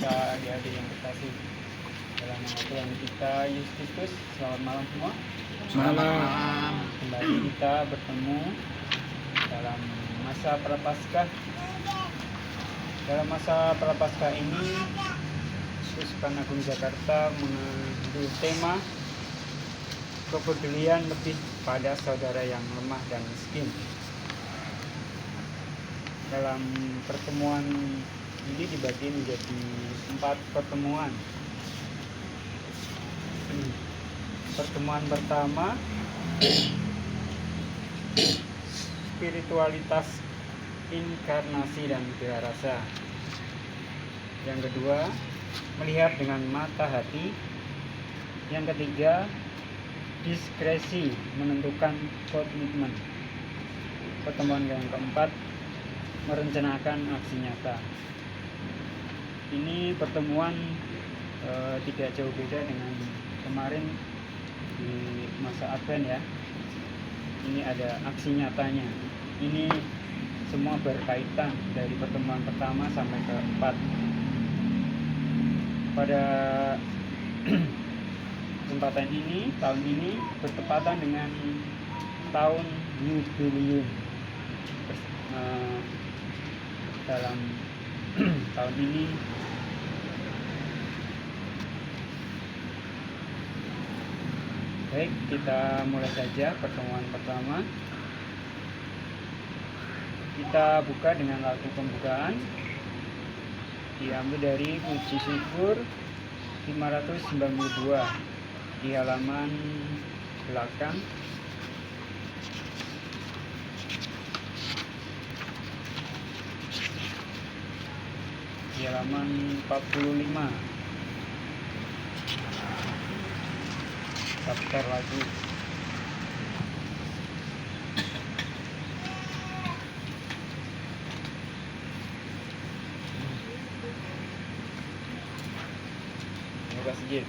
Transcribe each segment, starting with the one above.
kita adik-adik yang terkasih dalam nama Tuhan kita Yesus Kristus. Selamat malam semua. Malam. Kembali kita bertemu dalam masa Prapaskah. Dalam masa Prapaskah ini, Uskupan Agung Jakarta mengambil tema kepedulian lebih pada saudara yang lemah dan miskin. Dalam pertemuan ini dibagi menjadi 4 pertemuan. Pertemuan pertama, spiritualitas inkarnasi dan rasa. Yang kedua, melihat dengan mata hati. Yang ketiga, diskresi menentukan komitmen. Pertemuan yang keempat, merencanakan aksi nyata. Ini pertemuan tidak jauh beda dengan kemarin di masa Advent ya. Ini ada aksi nyatanya. Ini semua berkaitan dari pertemuan pertama sampai keempat. Pada kesempatan ini, tahun ini bertepatan dengan tahun Jubileum. Dalam tahun ini baik, kita mulai saja pertemuan pertama. Kita buka dengan lagu pembukaan, diambil dari Puji Syukur 592 di halaman belakang. Di halaman 45, daftar lagu. Terima kasih.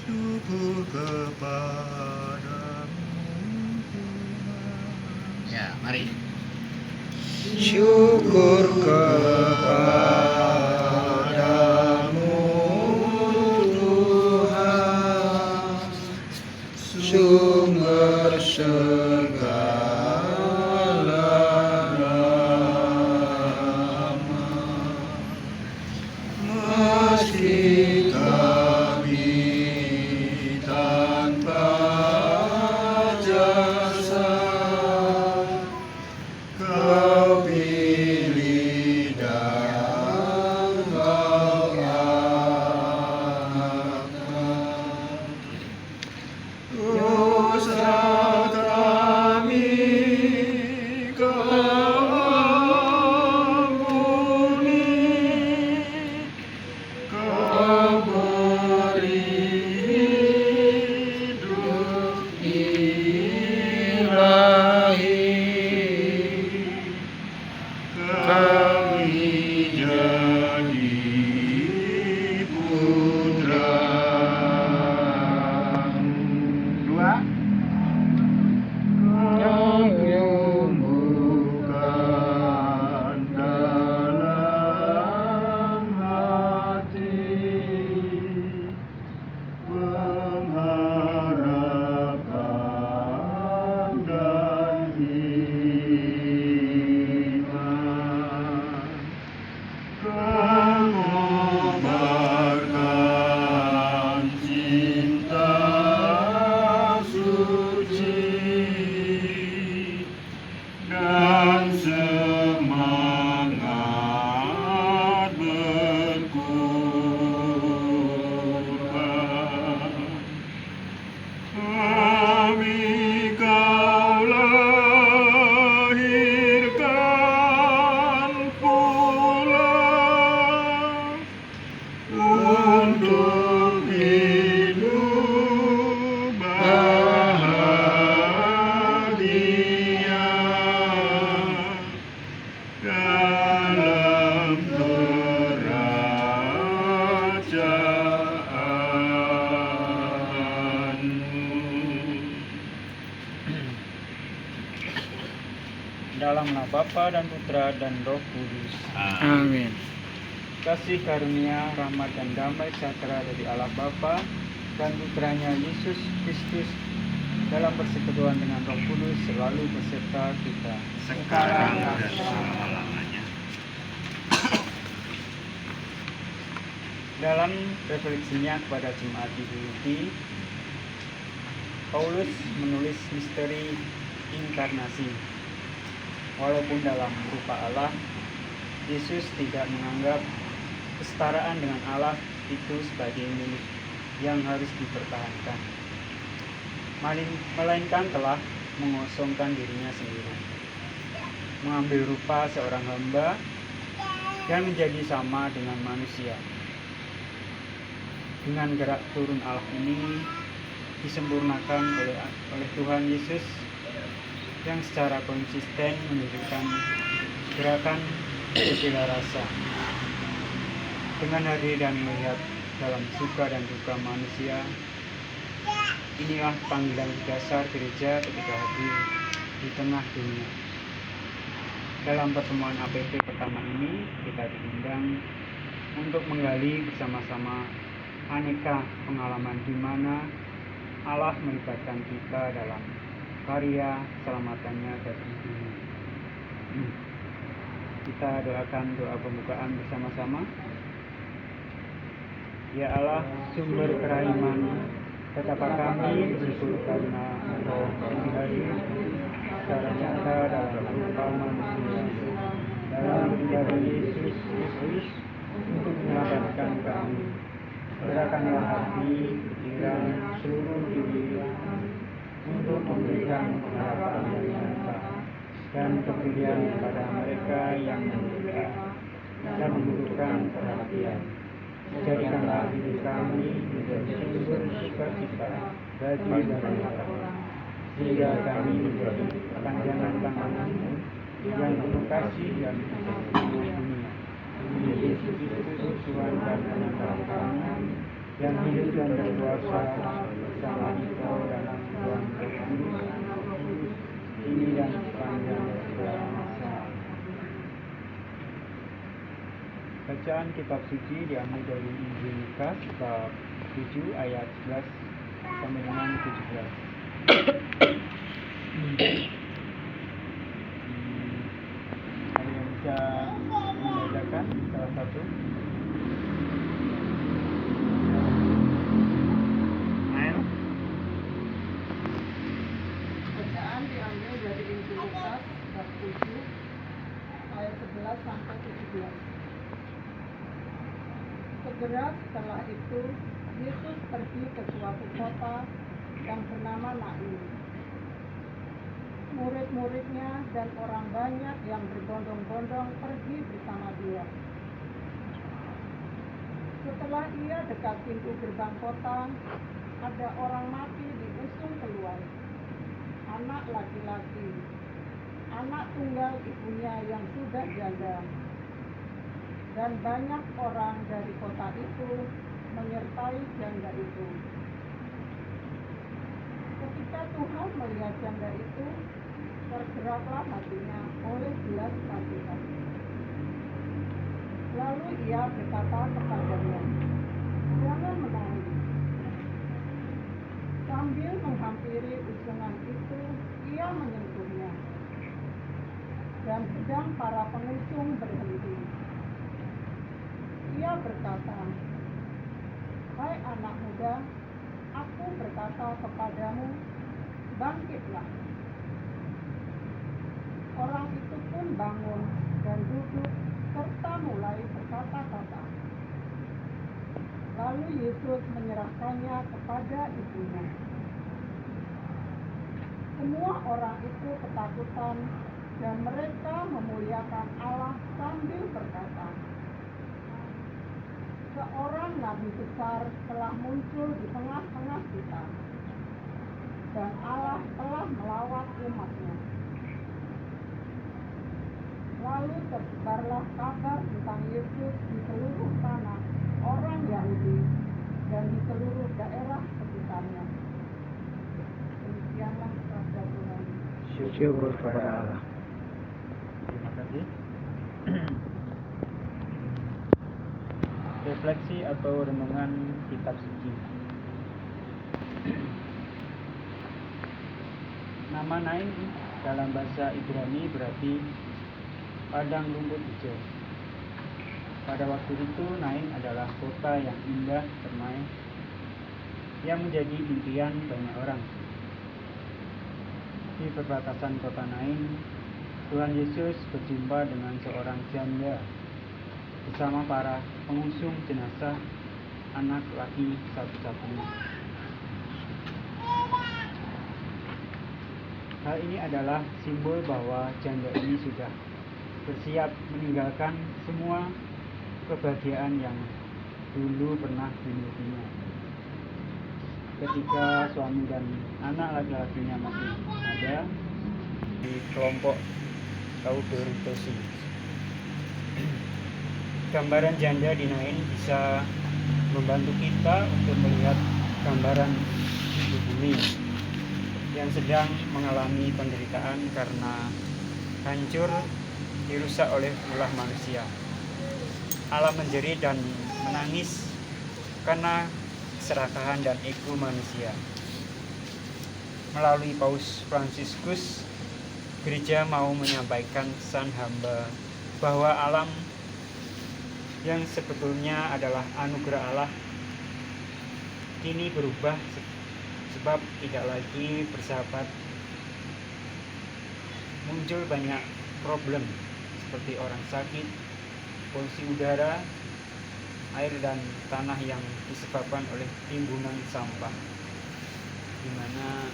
Syukur kepadamu. Ya, mari. Syukur kepadamu Tuhan, sumber segala rahmat. Meski kami tanpa jasa, Kau pilih dan Kau angkat. Dosa kami Kau ampuni, Kau beri hidup ilahi. Kami jadi putra-Mu. Dua. Kau nyembuhkan dalam hati pengharapan dan iman. dalam nama Bapa dan Putra dan Roh Kudus. Amin. Kasih karunia, rahmat dan damai sejahtera dari Allah Bapa dan Putranya Yesus Kristus dalam persekutuan dengan Roh Kudus selalu beserta kita. Sekarang dan selama-lamanya. Dalam refleksinya kepada Jemaat Yahudi, Paulus menulis misteri inkarnasi. Walaupun dalam rupa Allah, Yesus tidak menganggap kesetaraan dengan Allah itu sebagai milik yang harus dipertahankan, melainkan telah mengosongkan dirinya sendiri, mengambil rupa seorang hamba dan menjadi sama dengan manusia. Dengan gerak turun Allah ini disempurnakan oleh Tuhan Yesus yang secara konsisten menunjukkan gerakan berbela rasa. Dengan hadir dan melihat dalam suka dan duka manusia, inilah panggilan dasar gereja ketika hadir di tengah dunia. Dalam pertemuan APP pertama ini, kita diundang untuk menggali bersama-sama aneka pengalaman di mana Allah melibatkan kita dalam karya selamatannya bagi dunia. Kita doakan doa pembukaan bersama-sama. Ya Allah, sumber kerahiman, betapa kami bersyukur karena Engkau hadir secara nyata dalam rupa manusia, dalam pribadi Yesus Kristus untuk menyelamatkan kami. Gerakanlah hati, pikiran, seluruh diri untuk memberikan pengharapan yang nyata dan kepilihan kepada mereka yang menderita dan membutuhkan perhatian. Jadikanlah diri kami menjadi sumber sukacita bagi mereka, sehingga kami menjadi panjangan tangan-Mu yang penuh kasih dan seluruh dunia. Yesus Kristus Tuhan dan Penyelamat kami, yang hidup dan berkuasa bersama Engkau dalam Tuhan Yesus ini dan sepanjang segala masa. Bacaan kitab suci diambil dari Injil Lukas bab 7 ayat 11 sampai dengan 17. Ada yang bisa membacakan salah satu? Ayo. Bacaan diambil dari Injil Lukas bab 7 ayat 11 sampai 17. Segera setelah itu Yesus pergi ke suatu kota yang bernama Nain. Murid-muridnya dan orang banyak yang berbondong-bondong pergi bersama dia. Setelah ia dekat pintu gerbang kota, ada orang mati diusung keluar. Anak laki-laki, anak tunggal ibunya yang sudah janda. Dan banyak orang dari kota itu menyertai janda itu. Ketika Tuhan melihat janda itu, tergeraklah hatinya oleh belas kasihan. Lalu ia berkata kepadanya, "Jangan menangis." Sambil menghampiri usungan itu, ia menyentuhnya. Dan sedang para pengusung berhenti, ia berkata, "Hai anak muda, aku berkata kepadamu, bangkitlah." Orang itu pun bangun dan duduk serta mulai berkata-kata. Lalu Yesus menyerahkannya kepada ibunya. Semua orang itu ketakutan dan mereka memuliakan Allah sambil berkata, "Seorang nabi besar telah muncul di tengah-tengah kita, dan Allah telah melawat umat-Nya." Lalu tersebarlah kabar tentang Yesus di seluruh tanah orang Yahudi dan di seluruh daerah sekitarnya. Demikianlah sabda Tuhan. Syukur kepada Allah. refleksi atau renungan kitab suci. Nama Nain dalam bahasa Ibrani berarti padang rumput hijau. Pada waktu itu Nain adalah kota yang indah permai yang menjadi impian banyak orang. Di perbatasan kota Nain, Tuhan Yesus berjumpa dengan seorang janda bersama para pengusung jenazah anak laki satu-satunya. Hal ini adalah simbol bahwa janda ini sudah bersiap meninggalkan semua kebahagiaan yang dulu pernah dimilikinya. Ketika suami dan anak laki-lakinya masih ada di kelompok Laudato Si. Gambaran janda di Nain bisa membantu kita untuk melihat gambaran hidup bumi yang sedang mengalami penderitaan karena hancur dirusak oleh ulah manusia. Alam menjerit dan menangis karena keserakahan dan ego manusia. Melalui Paus Fransiskus, gereja mau menyampaikan pesan hamba bahwa alam yang sebetulnya adalah anugerah Allah kini berubah sebab tidak lagi bersahabat. Muncul banyak problem seperti orang sakit, polusi udara, air dan tanah yang disebabkan oleh timbunan sampah. Di mana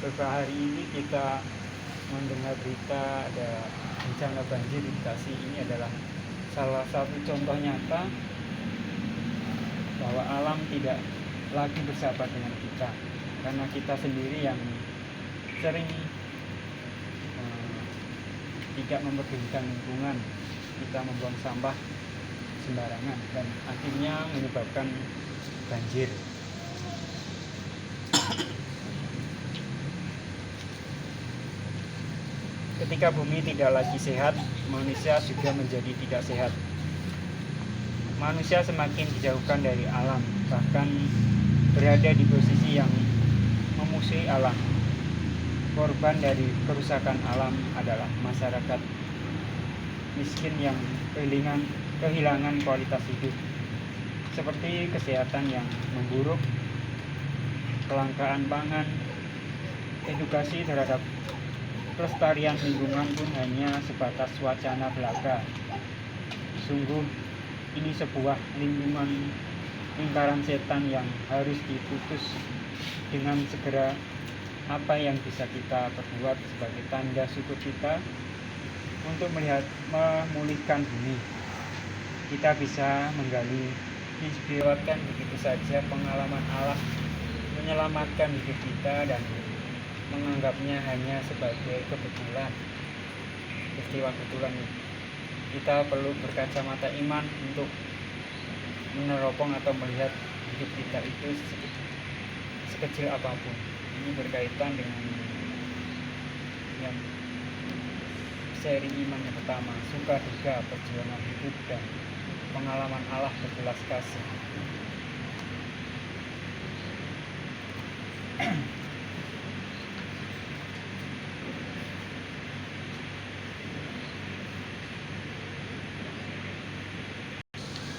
beberapa hari ini kita mendengar berita ada bencana banjir di Bekasi. Ini adalah salah satu contoh nyata bahwa alam tidak lagi bersahabat dengan kita, karena kita sendiri yang sering tidak memperhatikan lingkungan. Kita membuang sampah sembarangan dan akhirnya menyebabkan banjir. Ketika bumi tidak lagi sehat, manusia juga menjadi tidak sehat. Manusia semakin dijauhkan dari alam, bahkan berada di posisi yang memusuhi alam. Korban dari kerusakan alam adalah masyarakat miskin yang kehilangan kualitas hidup, seperti kesehatan yang memburuk, kelangkaan pangan, edukasi terhadap pelestarian lingkungan pun hanya sebatas wacana belaka. Sungguh ini sebuah lingkaran setan yang harus diputus dengan segera. Apa yang bisa kita perbuat sebagai tanda syukur kita untuk memulihkan bumi? Kita bisa menggali inspirasikan begitu saja pengalaman Allah menyelamatkan hidup kita dan menganggapnya hanya sebagai kebetulan, peristiwa kebetulan. Kita perlu berkacamata iman untuk meneropong atau melihat hidup kita itu sekecil apapun. Ini berkaitan dengan yang seri iman yang pertama, suka duka, perjuangan hidup dan pengalaman Allah berbelas kasih.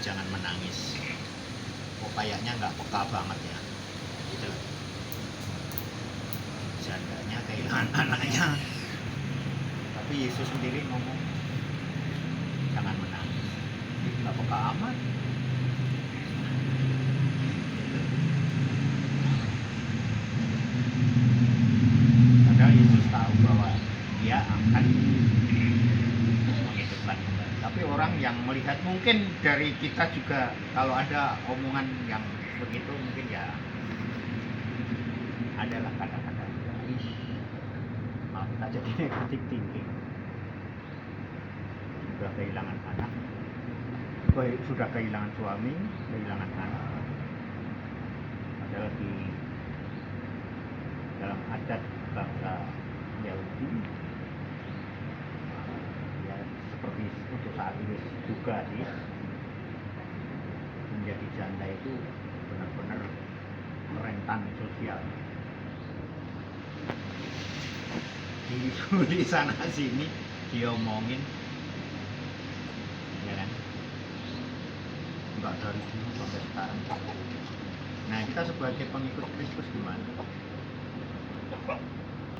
Jangan menangis. Kok kayaknya nggak peka banget ya, gitu. Jandanya kehilangan anaknya, tapi Yesus sendiri ngomong jangan menangis. Ini nggak peka amat. Padahal Yesus tahu bahwa dia akan menghidupkan kembali. Tapi orang yang melihat, mungkin dari kita juga kalau ada omongan yang begitu, mungkin ya adalah kata-kata maaf aja gini, kritik tinggi. Sudah kehilangan anak, sudah kehilangan suami, kehilangan anak. Padahal di dalam adat bangsa Yahudi ya seperti untuk saat ini juga sih, menjadi janda itu benar-benar rentan sosial. Di sana sini diomongin, ya kan? Enggak dari dulu sampai sekarang. Nah, kita sebagai pengikut Kristus gimana?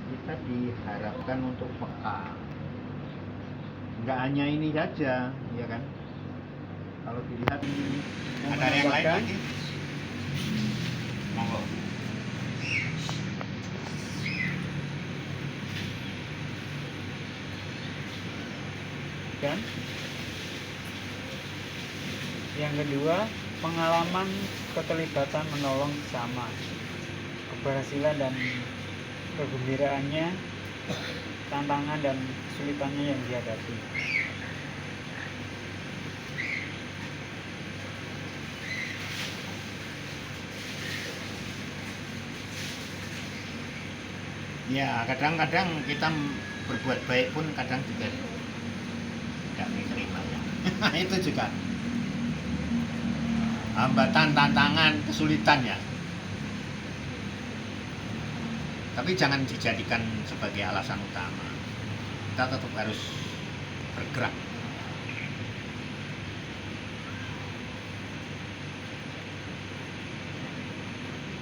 Kita diharapkan untuk peka. Enggak hanya ini saja, ya kan? Kalau dilihat ini ada yang lain lagi. Monggo. Kan? Yang kedua, pengalaman keterlibatan menolong sesama, keberhasilan dan kegembiraannya, tantangan dan kesulitannya yang dihadapi. Ya, kadang-kadang kita berbuat baik pun kadang juga tidak diterima ya. Itu juga hambatan, tantangan, kesulitan ya. Tapi jangan dijadikan sebagai alasan utama. Kita tetap harus bergerak.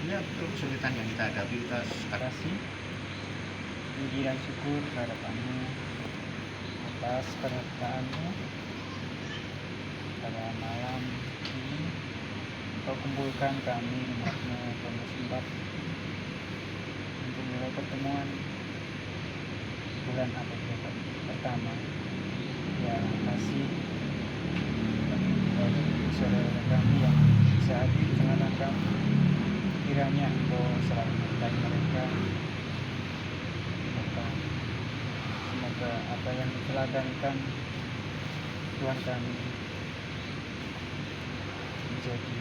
Ya, betul, kesulitan yang kita hadapi kita Kasih, puji dan syukur kehadapanmu atas penyertaanmu pada malam ini. Kau kumpulkan kami umatmu penuh sembah untuk mulai pertemuan bulan April pertama. Ya, kasih bagi saudara kami yang saat ini di tengah kami, kiranya Engkau selalu menyertai mereka. Semoga apa yang diteladankan Tuhan kami menjadi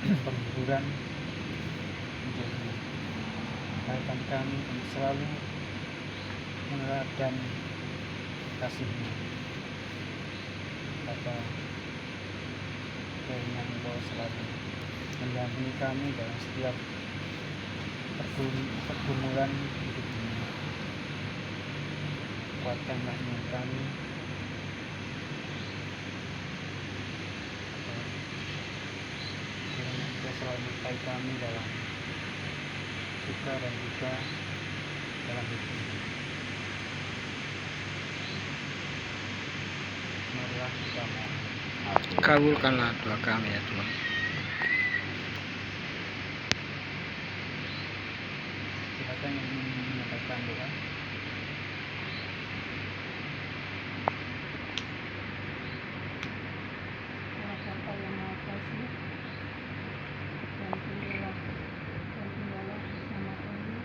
penghiburan, menjadi kekuatan kami untuk selalu meneladani kasih-Mu. Bapa, kiranya Engkau selalu mendampingi kami dalam setiap pergumulan hidup ini. Kuatkanlah iman kami, kiranya Engkau selalu menyertai kami dalam suka dan duka dalam hidup ini. Marilah kita mohon. Kabulkanlah doa kami ya Tuhan. Silakan yang ingin menyampaikan doa. Ya Bapa yang Maha Kasih, dan tinggallah bersama kami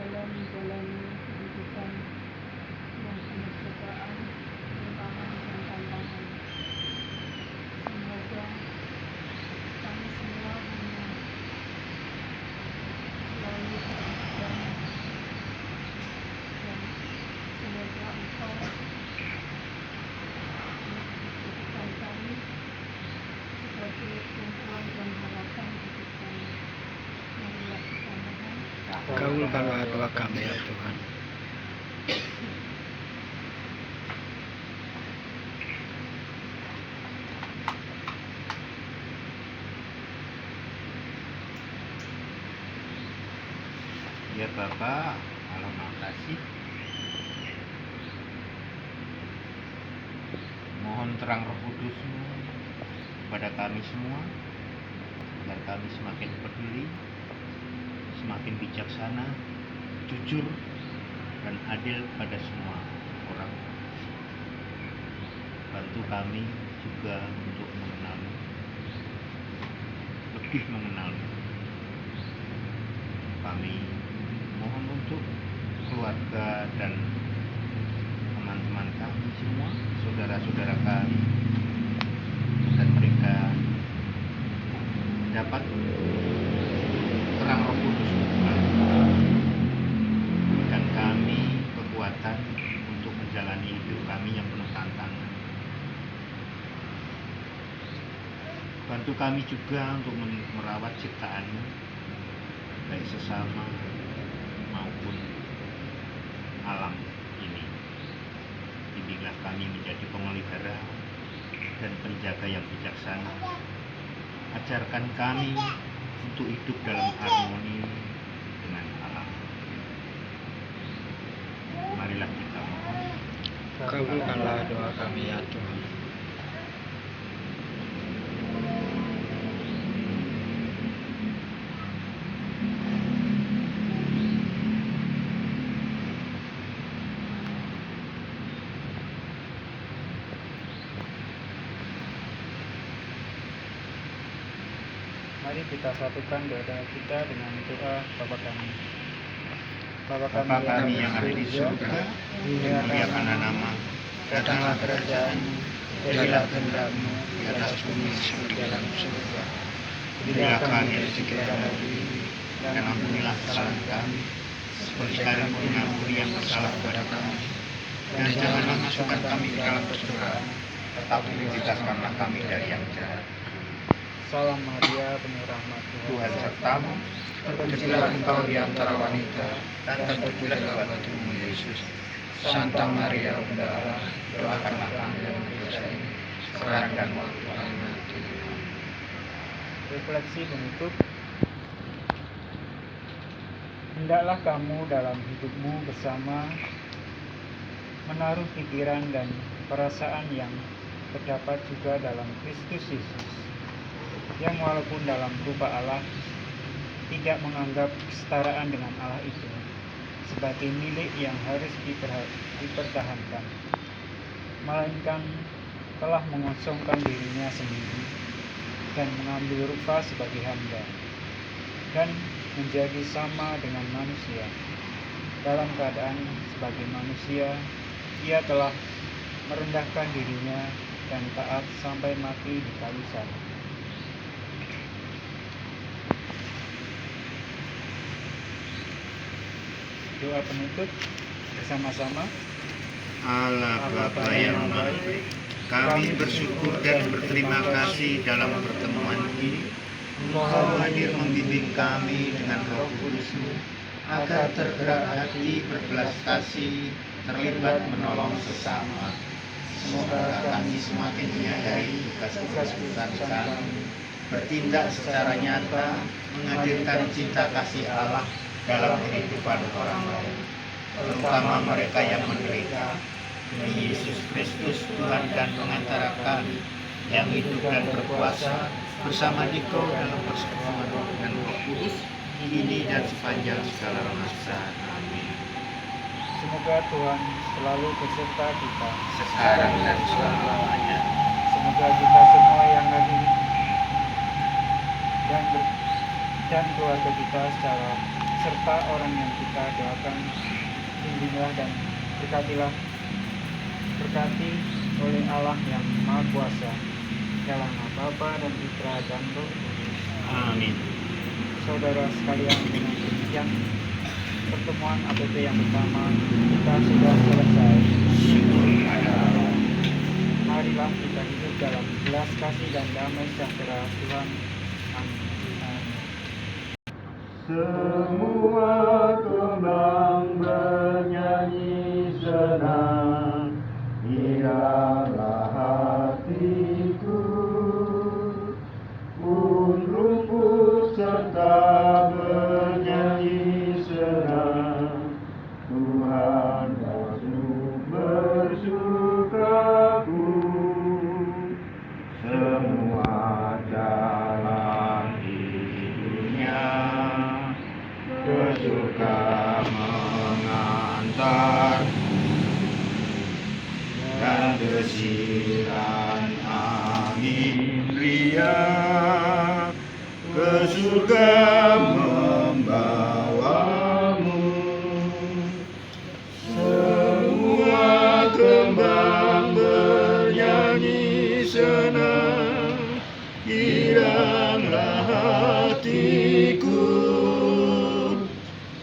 dalam menjalani kehidupan yang penuh cobaan, rintangan dan tantangan. Semoga kami semua hanya selalu beribadah dan semoga Engkau menjadikan kami sebagai tumpuan dan harapan hidup kami. Marilah kita mohon. Kabulkanlah doa kami ya Tuhan. Ya Bapa, Allah Maha Kasih, mohon terang Roh Kudus-Mu kepada kami semua, agar kami semakin peduli, semakin bijaksana, jujur, dan adil pada semua orang. Bantu kami juga untuk mengenal-Mu, lebih mengenal-Mu. Kami mohon untuk keluarga dan teman-teman kami semua, saudara-saudara kami, dan mereka dapat terang Roh Kudus Tuhan, dan kami kekuatan untuk menjalani hidup kami yang penuh tantangan. Bantu kami juga untuk merawat ciptaan-Mu, baik sesama maupun alam ini. Bimbinglah kami menjadi pemelihara dan penjaga yang bijaksana. Ajarkan kami untuk hidup dalam harmoni dengan alam. Marilah kita mohon. Kabulkanlah doa kami ya Tuhan. Mari kita satukan doa kita dengan doa Bapa kami. Bapa kami yang ada di surga, dimuliakanlah nama, datanglah kerajaan-Mu, jadilah kehendak-Mu di atas bumi seperti dalam surga. Berilah kami rezeki kami, dan ampunilah kesalahan kami, seperti kami mengampuni yang bersalah kepada kami. Dan janganlah masukkan kami ke dalam pencobaan, tetapi bebaskanlah kami dari yang jahat. Salam Maria, penuh rahmat Tuhan sertamu, terpujilah engkau di antara wanita, dan terpujilah buah tubuhmu Yesus. Santa Maria, Bunda Allah, doakanlah kami yang berdosa ini, sekarang dan waktu kami mati. Refleksi penutup. Hendaklah kamu dalam hidupmu bersama menaruh pikiran dan perasaan yang terdapat juga dalam Kristus Yesus, yang walaupun dalam rupa Allah tidak menganggap kesetaraan dengan Allah itu sebagai milik yang harus dipertahankan, melainkan telah mengosongkan dirinya sendiri dan mengambil rupa sebagai hamba dan menjadi sama dengan manusia. Dalam keadaan sebagai manusia, ia telah merendahkan dirinya dan taat sampai mati di kayu salib. Doa penutup bersama-sama. Allah Bapa yang baik, kami bersyukur dan berterima kasih dalam pertemuan ini. Engkau hadir membimbing kami dengan Roh Kudus-Mu agar tergerak hati berbelas kasih, terlibat menolong sesama. Semoga kami semakin menyadari tugas-tugas besar kami, bertindak secara nyata, menghadirkan cinta kasih Allah dalam kehidupan orang lain, terutama mereka yang menderita. Demi Yesus Kristus, Tuhan dan pengantara kami, yang hidup dan berkuasa bersama Dikau dalam persekutuan Roh dan Roh Kudus, kini dan sepanjang segala masa. Amin. Semoga Tuhan selalu beserta kita Sekarang dan selamanya. Semoga kita semua yang hadir dan keluarga kita secara serta orang yang kita doakan, bimbinglah dan berkati oleh Allah yang Maha Kuasa, dalam nama Bapa dan Putra dan Roh Kudus. Amin. Saudara sekalian, dengan demikian pertemuan APP yang pertama kita sudah selesai. Syukur pada Allah. Marilah kita hidup dalam belas kasih dan damai sejahtera Tuhan. Amin. Semua kembang bernyanyi senang, iralah hatiku, pun rumput serta bernyanyi senang, Tuhan bersukaku. Semua jalan hidupnya bersuka mengantar, dan desiran angin riang ke surga membawamu. Semua kembang bernyanyi senang, giranglah hatiku,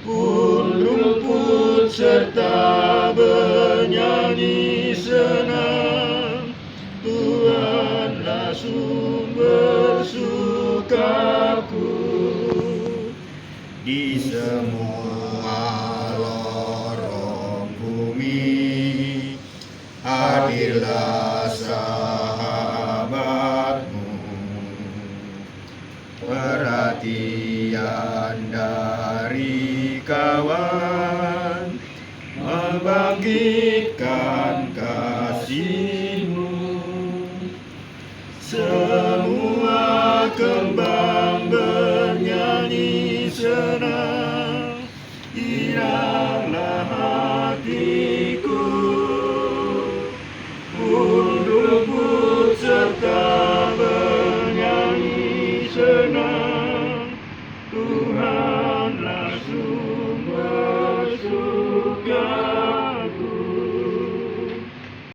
pun rumput serta bernyanyi senang, Tuhanlah sumber di semua lorong bumi. Hadirlah sahabatmu, perhatian dari kawan, membangkitkan kasihmu.